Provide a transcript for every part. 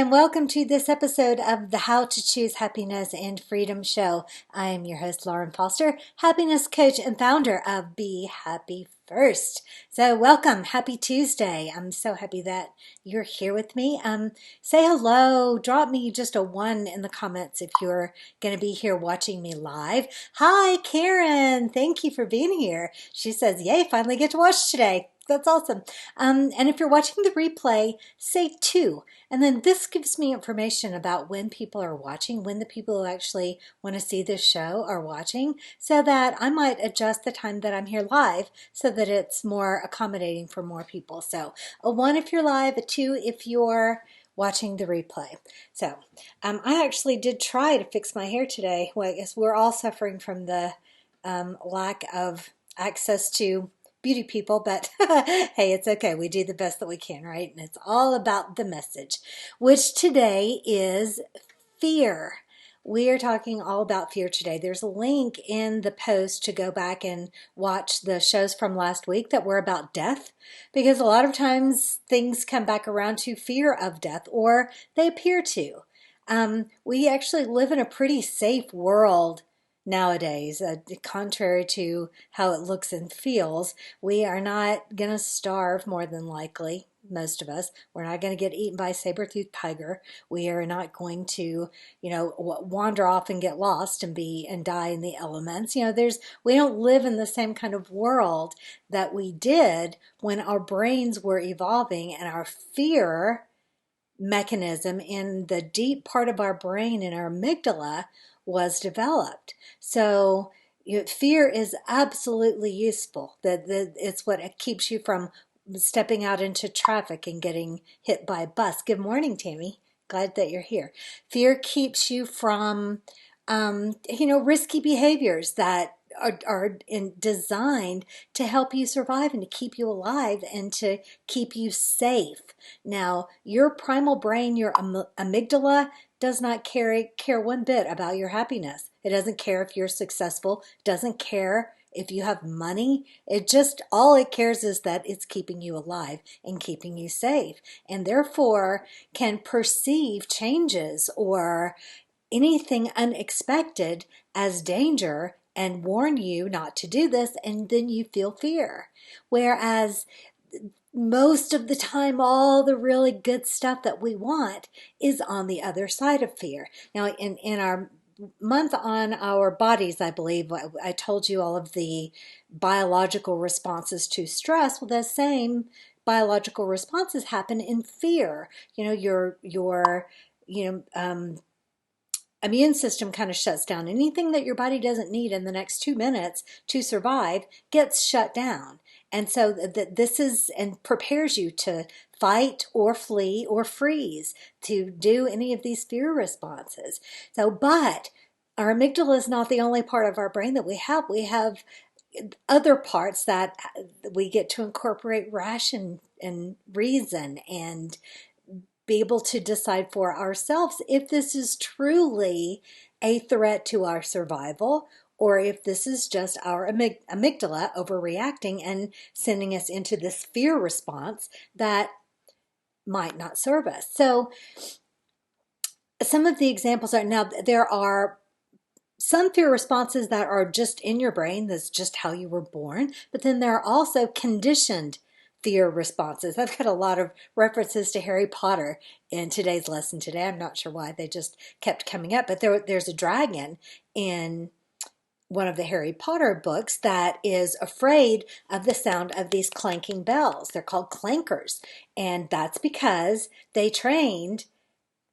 and welcome to this episode of the How to Choose Happiness and Freedom Show. I am your host, Lauren Foster, happiness coach and founder of Be Happy First. So welcome, happy Tuesday. I'm so happy that you're here with me. Say hello, drop me just a 1 in the comments if you're going to be here watching me live. Hi, Karen. Thank you for being here. She says, yay, finally get to watch today. That's awesome. And if you're watching the replay, say 2. And then this gives me information about when people are watching, when the people who actually want to see this show are watching, so that I might adjust the time that I'm here live so that it's more accommodating for more people. So a 1 if you're live, a 2 if you're watching the replay. So I actually did try to fix my hair today. Well, I guess we're all suffering from the lack of access to beauty people, but hey, it's okay. We do the best that we can, right? And it's all about the message, which today is fear. We are talking all about fear today. There's a link in the post to go back and watch the shows from last week that were about death, because a lot of times things come back around to fear of death, or they appear to. We actually live in a pretty safe world nowadays, contrary to how it looks and feels. We are not going to starve, more than likely, most of us. We're not going to get eaten by a saber-toothed tiger. We are not going to, wander off and get lost and die in the elements. We don't live in the same kind of world that we did when our brains were evolving, and our fear mechanism in the deep part of our brain, in our amygdala, was developed. So fear is absolutely useful. It's what keeps you from stepping out into traffic and getting hit by a bus. Good morning, Tammy. Glad that you're here. Fear keeps you from, risky behaviors that are designed to help you survive and to keep you alive and to keep you safe. Now, your primal brain, your amygdala, does not care 1 bit about your happiness. It doesn't care if you're successful, doesn't care if you have money. All it cares is that it's keeping you alive and keeping you safe, and therefore can perceive changes or anything unexpected as danger and warn you not to do this, and then you feel fear. Whereas most of the time, all the really good stuff that we want is on the other side of fear. Now, in our month on our bodies, I believe, I told you all of the biological responses to stress. Well, the same biological responses happen in fear. Your immune system kind of shuts down. Anything that your body doesn't need in the next 2 minutes to survive gets shut down. And so this is, and prepares you to fight or flee or freeze, to do any of these fear responses. But our amygdala is not the only part of our brain that we have. We have other parts that we get to incorporate ration and reason and be able to decide for ourselves if this is truly a threat to our survival, or if this is just our amygdala overreacting and sending us into this fear response that might not serve us. So some of the examples are, now there are some fear responses that are just in your brain, that's just how you were born, but then there are also conditioned fear responses. I've got a lot of references to Harry Potter in today's lesson today. I'm not sure why, they just kept coming up, but there's a dragon in one of the Harry Potter books that is afraid of the sound of these clanking bells. They're called clankers, and that's because they trained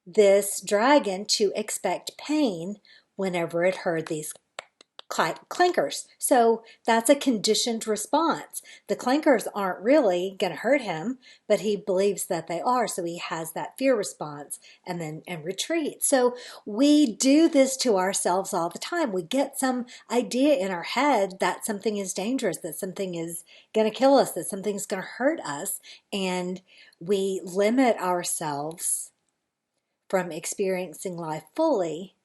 this dragon to expect pain whenever it heard these clankers. So that's a conditioned response. The clankers aren't really going to hurt him, but he believes that they are, so he has that fear response and retreats. So we do this to ourselves all the time. We get some idea in our head that something is dangerous, that something is going to kill us, that something's going to hurt us, and we limit ourselves from experiencing life fully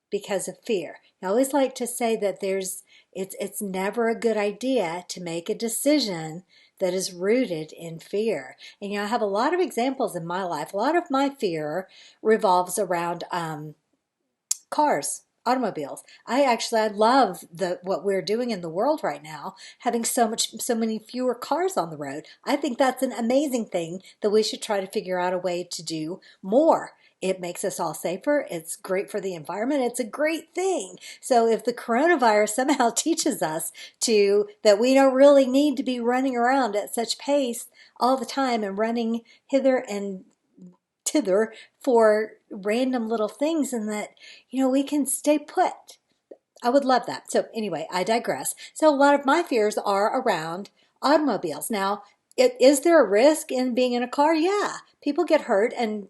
because of fear. I always like to say that it's never a good idea to make a decision that is rooted in fear. And I have a lot of examples in my life. A lot of my fear revolves around cars, automobiles. I love the what we're doing in the world right now, having so many fewer cars on the road. I think that's an amazing thing that we should try to figure out a way to do more. It makes us all safer. It's great for the environment. It's a great thing. So if the coronavirus somehow teaches us to that we don't really need to be running around at such pace all the time and running hither and thither for random little things, and that we can stay put. I would love that. So anyway, I digress. So a lot of my fears are around automobiles. Now, is there a risk in being in a car? Yeah, people get hurt and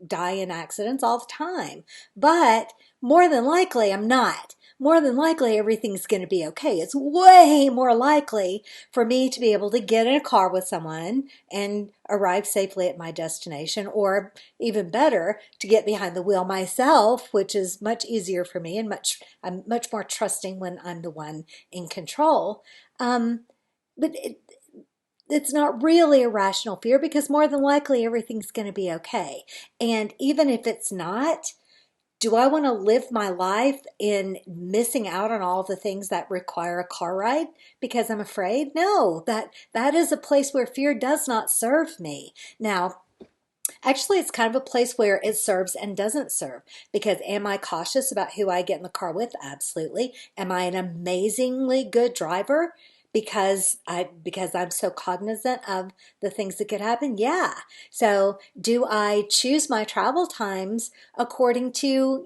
die in accidents all the time. But more than likely, I'm not. More than likely, everything's going to be okay. It's way more likely for me to be able to get in a car with someone and arrive safely at my destination, or even better, to get behind the wheel myself, which is much easier for me, and I'm much more trusting when I'm the one in control. But it's not really a rational fear, because more than likely everything's going to be okay. And even if it's not, do I want to live my life in missing out on all the things that require a car ride because I'm afraid? No, that is a place where fear does not serve me. Now, actually, it's kind of a place where it serves and doesn't serve. Because am I cautious about who I get in the car with? Absolutely. Am I an amazingly good driver because I'm so cognizant of the things that could happen? Yeah. So do I choose my travel times according to,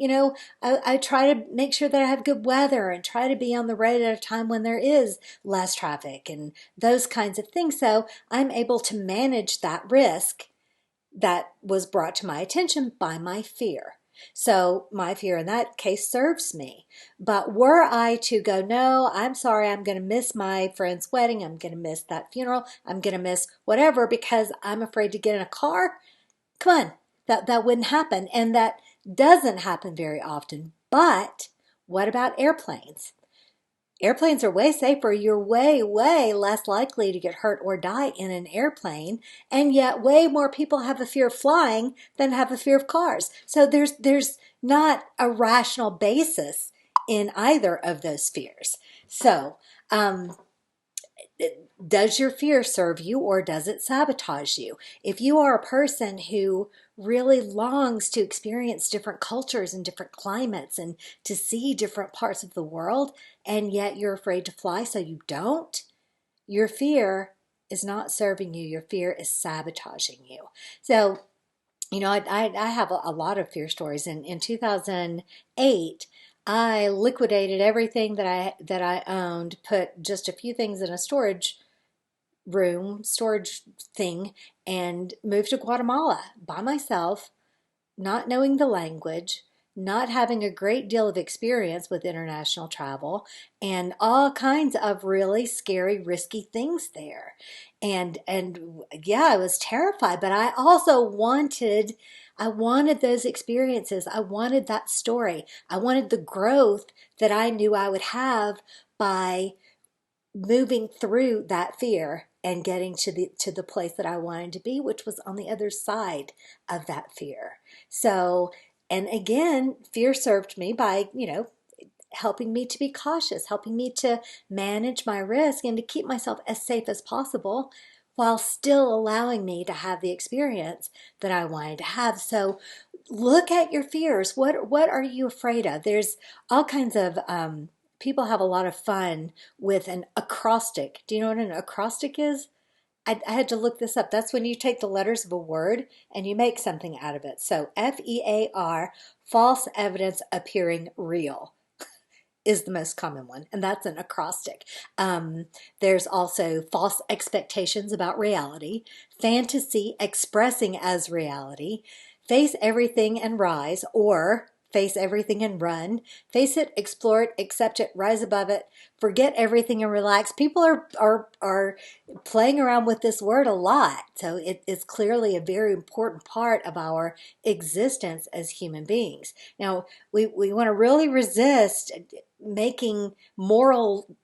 I try to make sure that I have good weather and try to be on the road at a time when there is less traffic and those kinds of things. So I'm able to manage that risk that was brought to my attention by my fear. So my fear in that case serves me. But were I to go, no, I'm sorry, I'm going to miss my friend's wedding, I'm going to miss that funeral, I'm going to miss whatever because I'm afraid to get in a car, come on, that wouldn't happen. And that doesn't happen very often. But what about airplanes? Airplanes are way safer. You're way, way less likely to get hurt or die in an airplane. And yet way more people have a fear of flying than have a fear of cars. So there's not a rational basis in either of those fears. So, does your fear serve you or does it sabotage you? If you are a person who really longs to experience different cultures and different climates and to see different parts of the world, and yet you're afraid to fly so you don't, your fear is not serving you. Your fear is sabotaging you. So, I have a lot of fear stories. In 2008, I liquidated everything that I owned, put just a few things in a storage thing, and moved to Guatemala by myself, not knowing the language, not having a great deal of experience with international travel, and all kinds of really scary, risky things there. And yeah, I was terrified, but I wanted those experiences. I wanted that story. I wanted the growth that I knew I would have by moving through that fear and getting to the place that I wanted to be, which was on the other side of that fear. So, and again, fear served me by, helping me to be cautious, helping me to manage my risk and to keep myself as safe as possible while still allowing me to have the experience that I wanted to have. So look at your fears. What are you afraid of? There's all kinds of people have a lot of fun with an acrostic. Do you know what an acrostic is? I had to look this up. That's when you take the letters of a word and you make something out of it. So FEAR, false evidence appearing real, is the most common one, and that's an acrostic. There's also false expectations about reality, fantasy expressing as reality, face everything and rise, or face everything and run, face it, explore it, accept it, rise above it, forget everything and relax. People are playing around with this word a lot, so it is clearly a very important part of our existence as human beings. Now, we want to really resist making moral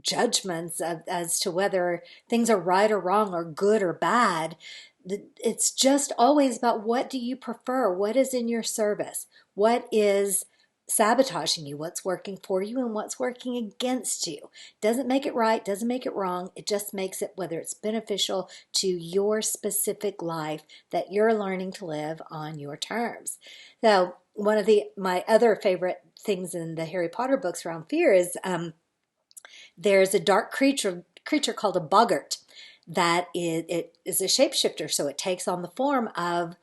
judgments as to whether things are right or wrong or good or bad. It's just always about, what do you prefer? What is in your service? What is sabotaging you? What's working for you and what's working against you? Doesn't make it right, doesn't make it wrong. It just makes it whether it's beneficial to your specific life that you're learning to live on your terms. So one of my other favorite things in the Harry Potter books around fear is there's a dark creature called a boggart that it is a shapeshifter. So it takes on the form of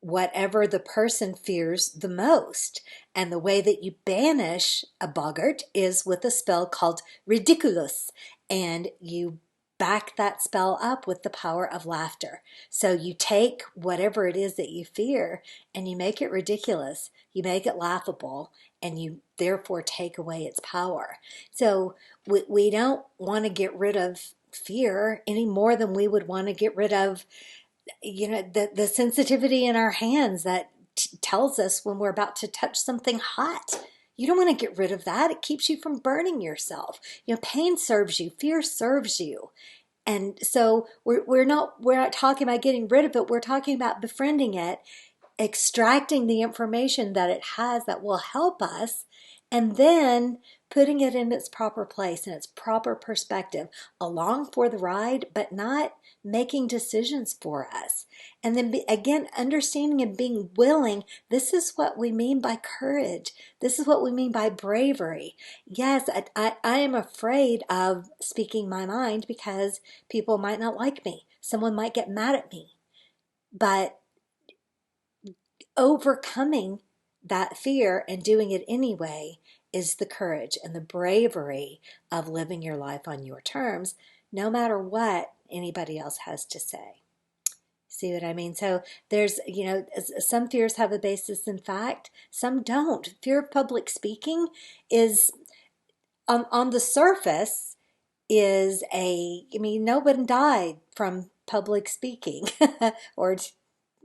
whatever the person fears the most. And the way that you banish a boggart is with a spell called Ridiculous. And you back that spell up with the power of laughter. So you take whatever it is that you fear and you make it ridiculous. You make it laughable, and you therefore take away its power. So we don't want to get rid of fear any more than we would want to get rid of the sensitivity in our hands that tells us when we're about to touch something hot. You don't want to get rid of that. It keeps you from burning yourself. Pain serves you, fear serves you. And so we're not talking about getting rid of it. We're talking about befriending it, extracting the information that it has that will help us, and then putting it in its proper place, in its proper perspective, along for the ride, but not making decisions for us. And then again, understanding and being willing. This is what we mean by courage. This is what we mean by bravery. Yes, I am afraid of speaking my mind because people might not like me. Someone might get mad at me. But overcoming that fear and doing it anyway is the courage and the bravery of living your life on your terms, no matter what anybody else has to say. See what I mean? So there's, some fears have a basis in fact, some don't. Fear of public speaking is, on the surface, no one died from public speaking, or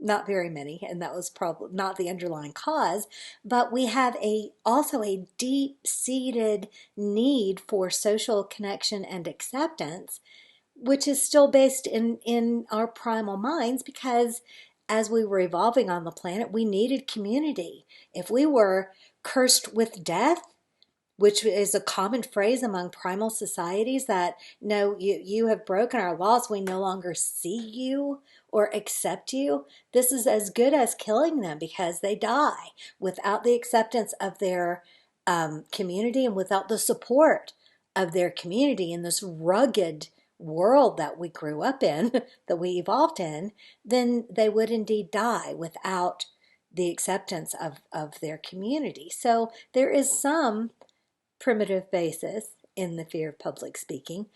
not very many, and that was probably not the underlying cause, but we have also a deep-seated need for social connection and acceptance, which is still based in our primal minds, because as we were evolving on the planet, we needed community. If we were cursed with death, which is a common phrase among primal societies, that no, you have broken our laws, we no longer see you or accept you. This is as good as killing them, because they die without the acceptance of their community and without the support of their community in this rugged world that we grew up in, that we evolved in. Then they would indeed die without the acceptance of their community. So there is some primitive basis in the fear of public speaking,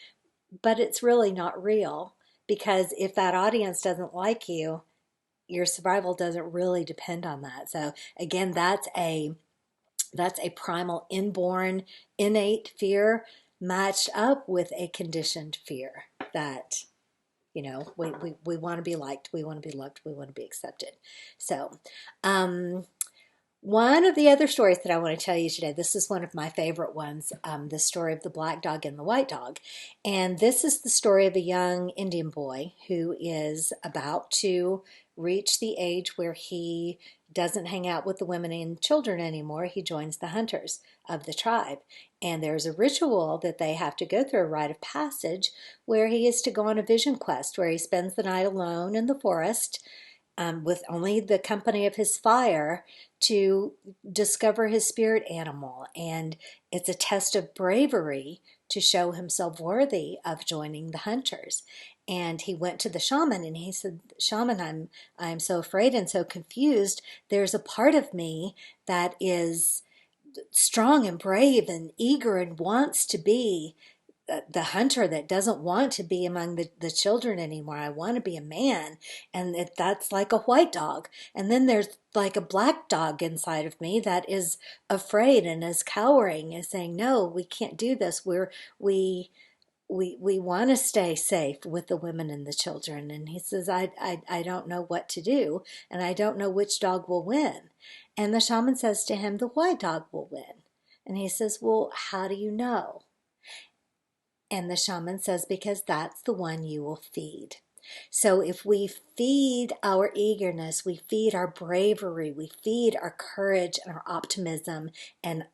but it's really not real, because if that audience doesn't like you, your survival doesn't really depend on that. So again, that's a primal, inborn, innate fear matched up with a conditioned fear that we want to be liked, we want to be loved, we want to be accepted. So one of the other stories that I want to tell you today, this is one of my favorite ones, the story of the black dog and the white dog. And this is the story of a young Indian boy who is about to reach the age where he doesn't hang out with the women and children anymore. He joins the hunters of the tribe. And there's a ritual that they have to go through, a rite of passage, where he is to go on a vision quest, where he spends the night alone in the forest, with only the company of his fire, to discover his spirit animal. And it's a test of bravery to show himself worthy of joining the hunters. And he went to the shaman and he said, "Shaman, I'm so afraid and so confused. There's a part of me that is strong and brave and eager and wants to be the hunter, that doesn't want to be among the children anymore. I want to be a man." And that's like a white dog. And then there's like a black dog inside of me that is afraid and is cowering and saying, "No, we can't do this. We want to stay safe with the women and the children." And he says, I don't know what to do, and I don't know which dog will win. And the shaman says to him, "The white dog will win." And he says, "Well, how do you know?" And the shaman says, because that's the one you will feed. So if we feed our eagerness, we feed our bravery, we feed our courage and our optimism, and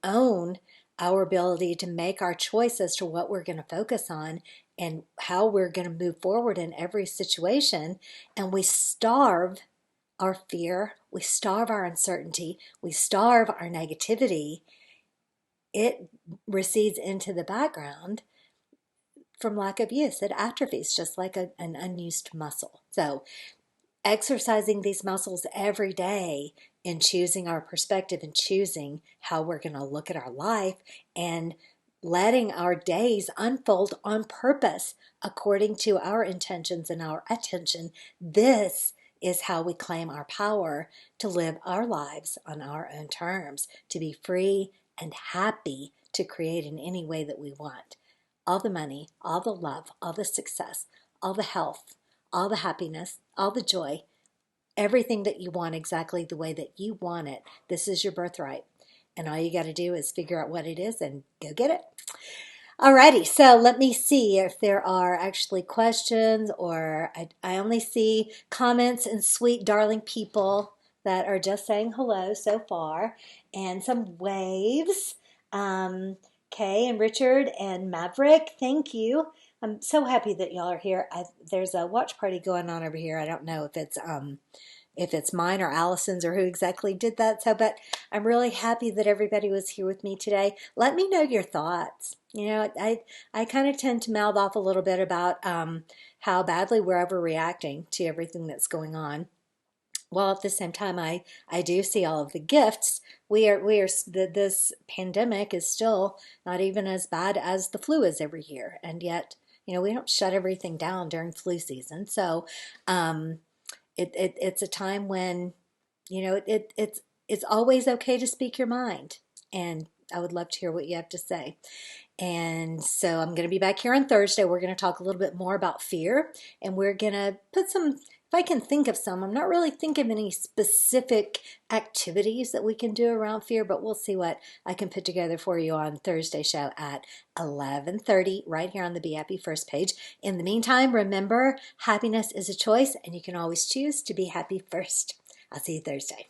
own our ability to make our choice as to what we're going to focus on and how we're going to move forward in every situation, and we starve our fear, we starve our uncertainty, we starve our negativity, it recedes into the background from lack of use. It atrophies just like an unused muscle. So exercising these muscles every day and choosing our perspective and choosing how we're going to look at our life and letting our days unfold on purpose according to our intentions and our attention. This is how we claim our power to live our lives on our own terms, to be free and happy to create in any way that we want. All the money, all the love, all the success, all the health, all the happiness, all the joy, everything that you want exactly the way that you want it. This is your birthright. And all you got to do is figure out what it is and go get it. Alrighty, so let me see if there are actually questions, or I only see comments and sweet, darling people that are just saying hello so far, and some waves. Kay and Richard and Maverick, thank you. I'm so happy that y'all are here. There's a watch party going on over here. I don't know if it's mine or Allison's or who exactly did that. So, but I'm really happy that everybody was here with me today. Let me know your thoughts. You know, I kind of tend to mouth off a little bit about how badly we're overreacting to everything that's going on. Well, at the same time, I do see all of the gifts. This pandemic is still not even as bad as the flu is every year, and yet, you know, we don't shut everything down during flu season. So, it's a time when, you know, it's always okay to speak your mind, and I would love to hear what you have to say. And so I'm going to be back here on Thursday. We're going to talk a little bit more about fear, and we're going to put some, if I can think of some, I'm not really thinking of any specific activities that we can do around fear, but we'll see what I can put together for you on Thursday show at 11:30 right here on the Be Happy First page. In the meantime, remember, happiness is a choice, and you can always choose to be happy first. I'll see you Thursday.